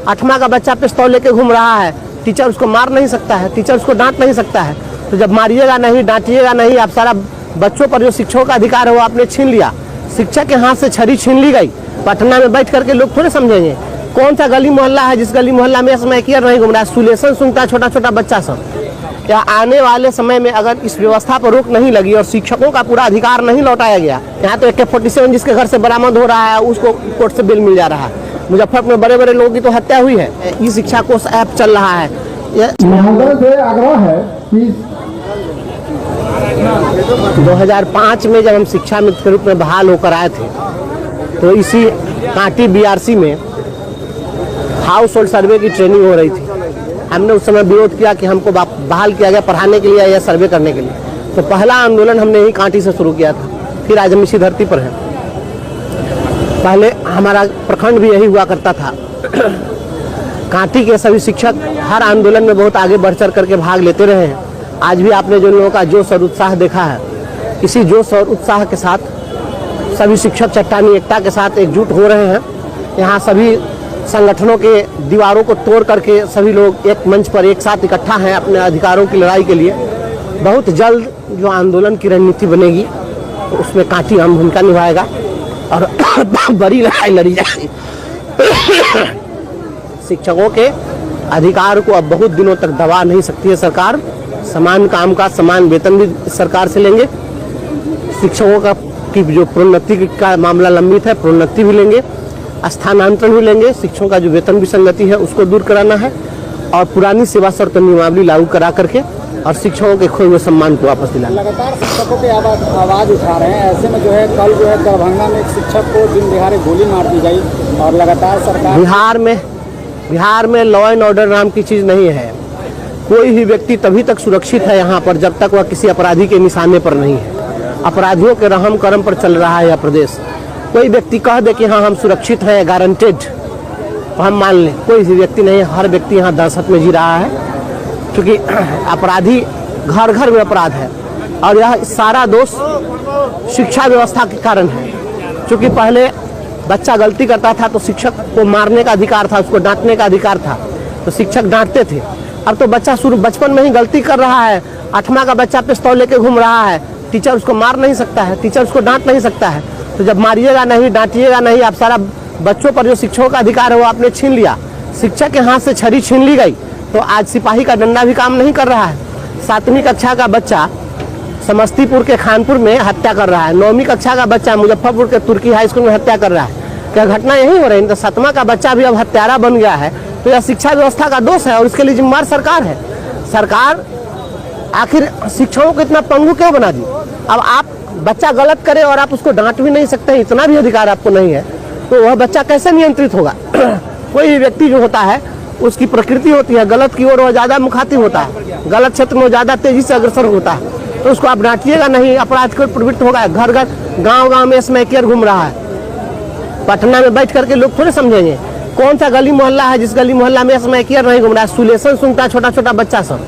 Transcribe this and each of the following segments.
8वां का बच्चा पिस्तौल लेके घूम रहा है, टीचर उसको मार नहीं सकता है, टीचर उसको डांट नहीं सकता है। तो जब मारिएगा नहीं, डांटिएगा नहीं, आप सारा बच्चों पर जो शिक्षकों का अधिकार है वो आपने छीन लिया। शिक्षक के हाथ से छड़ी छीन ली गई। पटना में बैठ करके लोग थोड़े समझेंगे। कौन सा गली मोहल्ला है जिस गली मोहल्ला में स्मैकियर नहीं घूम रहा है, सुलेशन सुनता है छोटा छोटा बच्चा सब। क्या आने वाले समय में अगर इस व्यवस्था पर रोक नहीं लगी और शिक्षकों का पूरा अधिकार नहीं लौटाया गया, यहाँ तो AK-47 जिसके घर से बरामद हो रहा है उसको कोर्ट से बिल मिल जा रहा है। मुजफ्फरपुर में बड़े बड़े लोगों की तो हत्या हुई है। ई शिक्षा कोष ऐप चल रहा है। महोदय से आग्रह है कि 2005 में जब हम शिक्षा मित्र के रूप में बहाल होकर आए थे तो इसी कांटी BRC में हाउस होल्ड सर्वे की ट्रेनिंग हो रही थी। हमने उस समय विरोध किया कि हमको बहाल किया गया पढ़ाने के लिए या सर्वे करने के लिए। तो पहला आंदोलन हमने यही कांटी से शुरू किया था, फिर आज हम इसी धरती पर हैं। पहले हमारा प्रखंड भी यही हुआ करता था। कांटी के सभी शिक्षक हर आंदोलन में बहुत आगे बढ़ चढ़ करके भाग लेते रहे हैं। आज भी आपने जो लोगों का जोश और उत्साह देखा है, इसी जोश और उत्साह के साथ सभी शिक्षक चट्टानी एकता के साथ एकजुट हो रहे हैं। यहाँ सभी संगठनों के दीवारों को तोड़ करके सभी लोग एक मंच पर एक साथ इकट्ठा हैं अपने अधिकारों की लड़ाई के लिए। बहुत जल्द जो आंदोलन की रणनीति बनेगी तो उसमें कांटी अहम भूमिका निभाएगा और बड़ी लड़ाई लड़ी जाएगी। शिक्षकों के अधिकार को अब बहुत दिनों तक दबा नहीं सकती है सरकार। समान काम का समान वेतन भी सरकार से लेंगे। शिक्षकों का की जो प्रोन्नति का मामला लंबित है, प्रोन्नति भी लेंगे, स्थानांतरण भी लेंगे। शिक्षकों का जो वेतन विसंगति है उसको दूर कराना है और पुरानी सेवा शर्त नियमावली लागू करा करके और शिक्षकों के खोए हुए सम्मान को वापस दिलाना। लगातार शिक्षकों के आवाज उठा रहे हैं। ऐसे में जो है कल जो है दरभंगा में एक शिक्षक को दिन दिहाड़े गोली मार दी गई और लगातार सरकार बिहार में लॉ एंड ऑर्डर नाम की चीज़ नहीं है। कोई भी व्यक्ति तभी तक सुरक्षित है यहाँ पर जब तक वह किसी अपराधी के निशाने पर नहीं है। अपराधियों के रहम करम पर चल रहा है यह प्रदेश। कोई व्यक्ति कह दे कि हाँ हम सुरक्षित हैं, गारंटेड, तो हम मान लें। कोई भी व्यक्ति नहीं, हर व्यक्ति यहाँ दहशत में जी रहा है क्योंकि अपराधी घर घर में अपराध है और यह सारा दोष शिक्षा व्यवस्था के कारण है। क्योंकि पहले बच्चा गलती करता था तो शिक्षक को मारने का अधिकार था, उसको डांटने का अधिकार था, तो शिक्षक डांटते थे। अब तो बच्चा शुरू बचपन में ही गलती कर रहा है, 8वां का बच्चा पिस्तौल लेके घूम रहा है, टीचर उसको मार नहीं सकता है, टीचर उसको डांट नहीं सकता है। तो जब मारिएगा नहीं, डांटिएगा नहीं, आप सारा बच्चों पर जो शिक्षकों का अधिकार है वो आपने छीन लिया। शिक्षक के हाथ से छड़ी छीन ली गई तो आज सिपाही का डंडा भी काम नहीं कर रहा है। 7वीं कक्षा का बच्चा समस्तीपुर के खानपुर में हत्या कर रहा है, 9वीं कक्षा का बच्चा मुजफ्फरपुर के तुर्की हाई स्कूल में हत्या कर रहा है। क्या घटना यही हो रही है? तो 7वां का बच्चा भी अब हत्यारा बन गया है। तो यह शिक्षा व्यवस्था का दोष है और इसके लिए जिम्मेदार सरकार है। सरकार आखिर शिक्षकों को इतना पंगु क्यों बना दी? अब आप बच्चा गलत करे और आप उसको डांट भी नहीं सकते, इतना भी अधिकार आपको नहीं है, तो वह बच्चा कैसे नियंत्रित होगा? कोई भी व्यक्ति जो होता है उसकी प्रकृति होती है, गलत की ओर वह ज़्यादा मुखातिब होता है, गलत क्षेत्र में ज़्यादा तेजी से अग्रसर होता है। तो उसको आप डांटिएगा नहीं, अपराध को प्रवृत्त होगा। घर घर गाँव में स्मैकियर घूम रहा है। पटना में बैठ करके लोग थोड़े समझेंगे। कौन सा गली मोहल्ला है जिस गली मोहल्ला में स्मैकियर नहीं घूम रहा है? सुलेशन सुनता है छोटा छोटा बच्चा सब,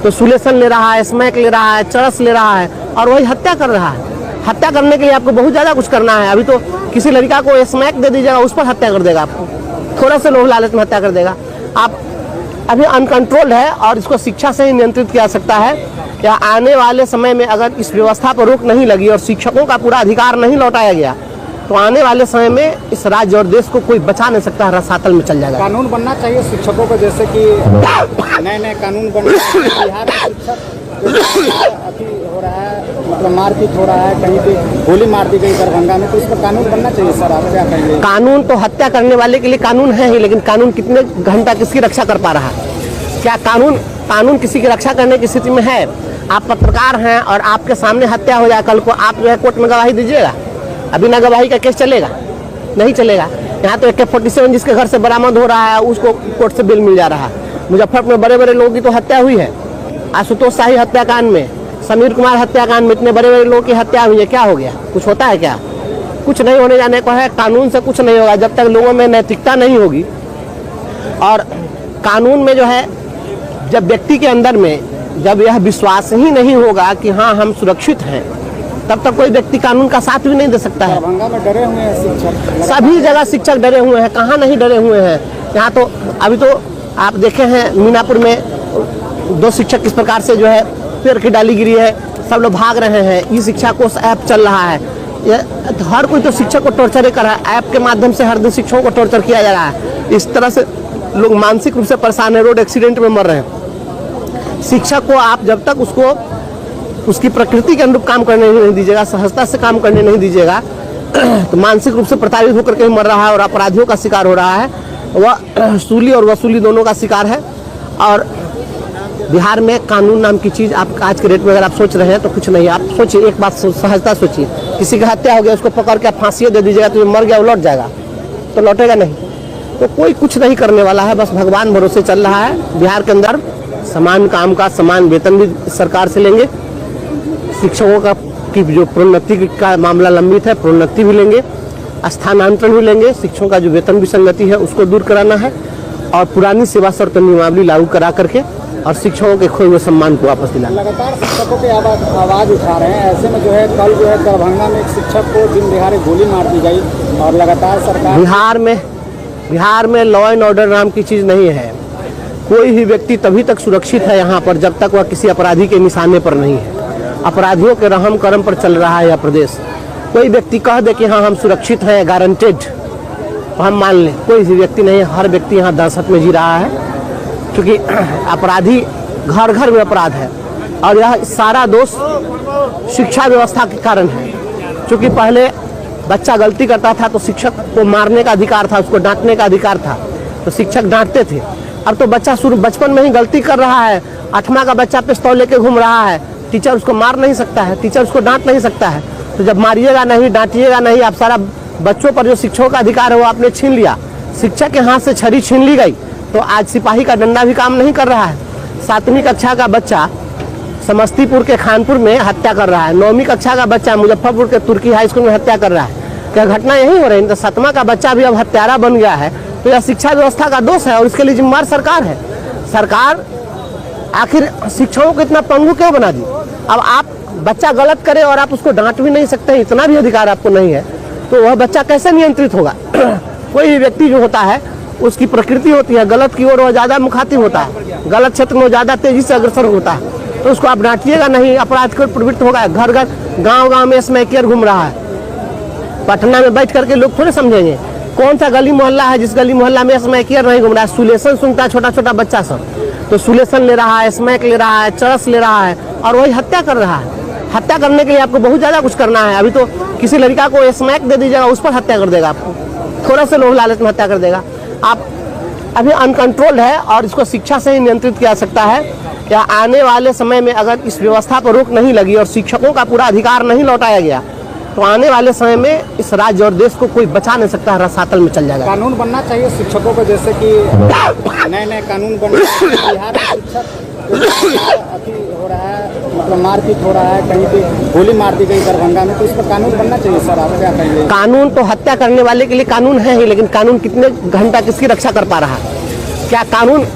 तो सुलेशन ले रहा है, स्मैक ले रहा है, चरस ले रहा है और वही हत्या कर रहा है। हत्या करने के लिए आपको बहुत ज़्यादा कुछ करना है। अभी तो किसी लड़का को स्मैक दे दीजिएगा, उस पर हत्या कर देगा, आपको थोड़ा सा लोभ लालच में हत्या कर देगा। आप अभी अनकंट्रोल्ड है और इसको शिक्षा से ही नियंत्रित किया सकता है। या आने वाले समय में अगर इस व्यवस्था पर रोक नहीं लगी और शिक्षकों का पूरा अधिकार नहीं लौटाया गया तो आने वाले समय में इस राज्य और देश को कोई बचा नहीं सकता, रसातल में चल जाएगा। कानून बनना चाहिए शिक्षकों को, जैसे कि नए कानून बन बिहार में शिक्षक अति हो रहा है, मतलब मारपीट हो रहा है, कहीं पे गोली मार दी गई दरभंगा में, तो इस पर कानून बनना चाहिए। सर आप क्या कहेंगे? कानून तो हत्या करने वाले के लिए कानून है ही, लेकिन कानून कितने घंटा किसकी रक्षा कर पा रहा है? क्या कानून किसी की रक्षा करने की स्थिति में है? आप पत्रकार हैं और आपके सामने हत्या हो जाए कल को, आप जो है कोर्ट में गवाही दीजिएगा? अभी ना गवाही का केस चलेगा, नहीं चलेगा। यहाँ तो AK-47 जिसके घर से बरामद हो रहा है उसको कोर्ट से बिल मिल जा रहा है। मुजफ्फरपुर में बड़े बड़े लोगों की तो हत्या हुई है। आशुतोष शाही हत्याकांड में, समीर कुमार हत्याकांड में इतने बड़े बड़े लोगों की हत्या हुई है। क्या हो गया? कुछ होता है क्या? कुछ नहीं होने जाने को है। कानून से कुछ नहीं होगा जब तक लोगों में नैतिकता नहीं होगी। और कानून में जो है, जब व्यक्ति के अंदर में जब यह विश्वास ही नहीं होगा कि हाँ हम सुरक्षित हैं, तब तक कोई व्यक्ति कानून का साथ भी नहीं दे सकता है। दरभंगा में डरे हुए हैं शिक्षक, सभी जगह शिक्षक डरे हुए हैं। कहाँ नहीं डरे हुए हैं? यहाँ तो अभी तो आप देखे हैं मीनापुर में 2 शिक्षक किस प्रकार से जो है पेड़ की डाली गिरी है, सब लोग भाग रहे हैं। ई शिक्षा कोष ऐप चल रहा है, ये हर कोई तो शिक्षक को टॉर्चर कर रहा है। ऐप के माध्यम से हर दिन शिक्षकों को टॉर्चर किया जा रहा है। इस तरह से लोग मानसिक रूप से परेशान है, रोड एक्सीडेंट में मर रहे हैं। शिक्षक को आप जब तक उसको उसकी प्रकृति के अनुरूप काम करने नहीं दीजिएगा, सहजता से काम करने नहीं दीजिएगा, तो मानसिक रूप से प्रताड़ित होकर के मर रहा है और अपराधियों का शिकार हो रहा है। वह सूली और वसूली दोनों का शिकार है। और बिहार में कानून नाम की चीज़ आप आज के डेट में अगर आप सोच रहे हैं तो कुछ नहीं। आप सोचिए, एक बात सहजता सोचिए, किसी की हत्या हो गया, उसको पकड़ के आप फांसी दे दीजिएगा तो मर गया, वो लौट जाएगा? तो लौटेगा नहीं। तो कोई कुछ नहीं करने वाला है, बस भगवान भरोसे चल रहा है। बिहार के अंदर समान काम का समान वेतन भी सरकार से लेंगे। शिक्षकों का की जो प्रोन्नति का मामला लंबित है, प्रोन्नति भी लेंगे, स्थानांतरण भी लेंगे। शिक्षकों का जो वेतन विसंगति है उसको दूर कराना है और पुरानी सेवा शर्त नियमावली लागू करा करके और शिक्षकों के खोए हुए सम्मान को वापस दिलाना। लगातार शिक्षकों के आवाज उठा रहे हैं। ऐसे में जो है कल जो है दरभंगा में एक शिक्षक को दिन दिहाड़े गोली मार दी गई और लगातार सरकार बिहार में लॉ एंड ऑर्डर नाम की चीज़ नहीं है। कोई भी व्यक्ति तभी तक सुरक्षित है यहाँ पर जब तक वह किसी अपराधी के निशाने पर नहीं है। अपराधियों के रहम करम पर चल रहा है यह प्रदेश। कोई व्यक्ति कह दे कि हाँ हम सुरक्षित हैं, गारंटेड, तो हम मान लें, कोई भी व्यक्ति नहीं है। हर व्यक्ति यहाँ दहशत में जी रहा है, क्योंकि अपराधी घर घर में अपराध है। और यह सारा दोष शिक्षा व्यवस्था के कारण है। क्योंकि पहले बच्चा गलती करता था तो शिक्षक को मारने का अधिकार था, उसको डांटने का अधिकार था, तो शिक्षक डांटते थे। अब तो बच्चा बचपन में ही गलती कर रहा है, 8वां का बच्चा पिस्तौल लेके घूम रहा है, टीचर उसको मार नहीं सकता है, टीचर उसको डांट नहीं सकता है। तो जब मारिएगा नहीं, डांटिएगा नहीं, आप सारा बच्चों पर जो शिक्षकों का अधिकार है वो आपने छीन लिया। शिक्षक के हाथ से छड़ी छीन ली गई तो आज सिपाही का डंडा भी काम नहीं कर रहा है। 7वीं कक्षा का बच्चा समस्तीपुर के खानपुर में हत्या कर रहा है, 9वीं कक्षा का बच्चा मुजफ्फरपुर के तुर्की हाई स्कूल में हत्या कर रहा है। क्या घटना यही हो रही है? तो 7वां का बच्चा भी अब हत्यारा बन गया है। तो यह शिक्षा व्यवस्था का दोष है और इसके लिए जिम्मेदार सरकार है। सरकार आखिर शिक्षकों को इतना पंगु क्यों बना दी? अब आप बच्चा गलत करे और आप उसको डांट भी नहीं सकते, इतना भी अधिकार आपको नहीं है, तो वह बच्चा कैसे नियंत्रित होगा? कोई भी व्यक्ति जो होता है उसकी प्रकृति होती है, गलत की ओर वह ज़्यादा मुखातिब होता है, गलत क्षेत्र में ज़्यादा तेजी से अग्रसर होता है। तो उसको आप डांटिएगा नहीं, अपराध को प्रवृत्त होगा। घर घर गांव में स्मैकियर घूम रहा है। पटना में बैठ करके लोग थोड़े समझेंगे कौन सा गली मोहल्ला है जिस गली मोहल्ला में स्मैकियर नहीं घूम रहा है। सुलेसन सुनता है छोटा छोटा बच्चा सब, तो सुलेसन ले रहा है, स्मैक ले रहा है, चरस ले रहा है और वही हत्या कर रहा है। हत्या करने के लिए आपको बहुत ज़्यादा कुछ करना है। अभी तो किसी लड़का को स्मैक दे दीजिएगा, उस पर हत्या कर देगा, आपको थोड़ा से लोभ लालच में हत्या कर देगा। आप अभी अनकंट्रोल्ड है और इसको शिक्षा से ही नियंत्रित किया जा सकता है। या आने वाले समय में अगर इस व्यवस्था पर रोक नहीं लगी और शिक्षकों का पूरा अधिकार नहीं लौटाया गया तो आने वाले समय में इस राज्य और देश को कोई बचा नहीं सकता, रसातल में चल जाएगा। कानून बनना चाहिए शिक्षकों को, जैसे कि नए कानून बन बिहार में शिक्षक अति हो रहा है, मतलब मारपीट हो रहा है, कहीं पे गोली मार दी गई दरभंगा में, तो इस पर कानून बनना चाहिए। सर आप क्या कहेंगे? कानून तो हत्या करने वाले के लिए कानून है ही, लेकिन कानून कितने घंटा किसकी रक्षा कर पा रहा है? क्या कानून